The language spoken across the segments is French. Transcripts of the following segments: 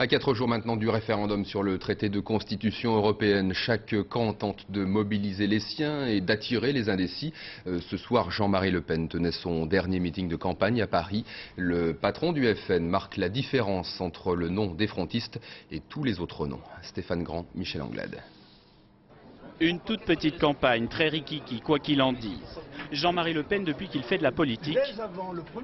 À 4 jours maintenant du référendum sur le traité de constitution européenne, chaque camp tente de mobiliser les siens et d'attirer les indécis. Ce soir, Jean-Marie Le Pen tenait son dernier meeting de campagne à Paris. Le patron du FN marque la différence entre le nom des frontistes et tous les autres noms. Stéphane Grand, Michel Anglade. Une toute petite campagne, très rikiki, quoi qu'il en dise. Jean-Marie Le Pen, depuis qu'il fait de la politique,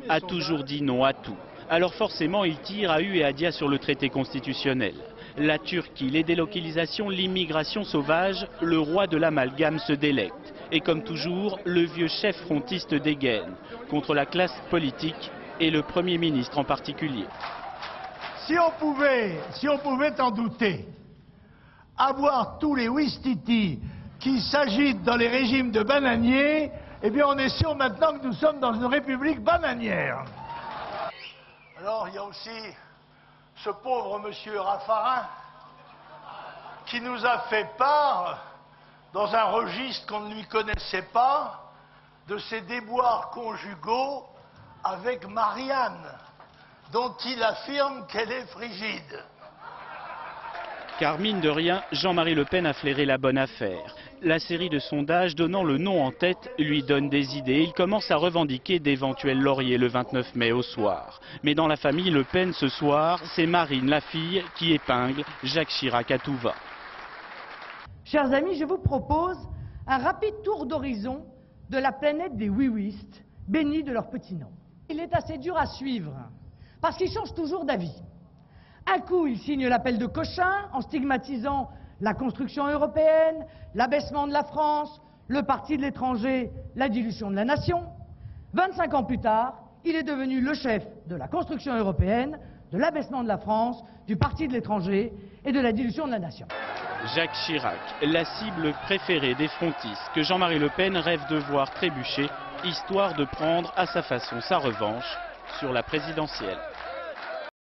a toujours dit non à tout. Alors forcément, il tire à hue et à dia sur le traité constitutionnel. La Turquie, les délocalisations, l'immigration sauvage, le roi de l'amalgame se délecte. Et comme toujours, le vieux chef frontiste dégaine, contre la classe politique et le Premier ministre en particulier. Si on pouvait en douter, avoir tous les ouistiti qui s'agitent dans les régimes de bananiers, eh bien on est sûr maintenant que nous sommes dans une république bananière. Alors il y a aussi ce pauvre monsieur Raffarin qui nous a fait part, dans un registre qu'on ne lui connaissait pas, de ses déboires conjugaux avec Marianne, dont il affirme qu'elle est frigide. Car mine de rien, Jean-Marie Le Pen a flairé la bonne affaire. La série de sondages donnant le nom en tête lui donne des idées. Il commence à revendiquer d'éventuels lauriers le 29 mai au soir. Mais dans la famille Le Pen ce soir, c'est Marine, la fille, qui épingle Jacques Chirac à tout va. Chers amis, je vous propose un rapide tour d'horizon de la planète des oui-ouistes, bénis de leur petit nom. Il est assez dur à suivre, parce qu'ils changent toujours d'avis. Un coup, ils signent l'appel de Cochin en stigmatisant la construction européenne, l'abaissement de la France, le parti de l'étranger, la dilution de la nation. 25 ans plus tard, il est devenu le chef de la construction européenne, de l'abaissement de la France, du parti de l'étranger et de la dilution de la nation. Jacques Chirac, la cible préférée des frontistes que Jean-Marie Le Pen rêve de voir trébucher, histoire de prendre à sa façon sa revanche sur la présidentielle.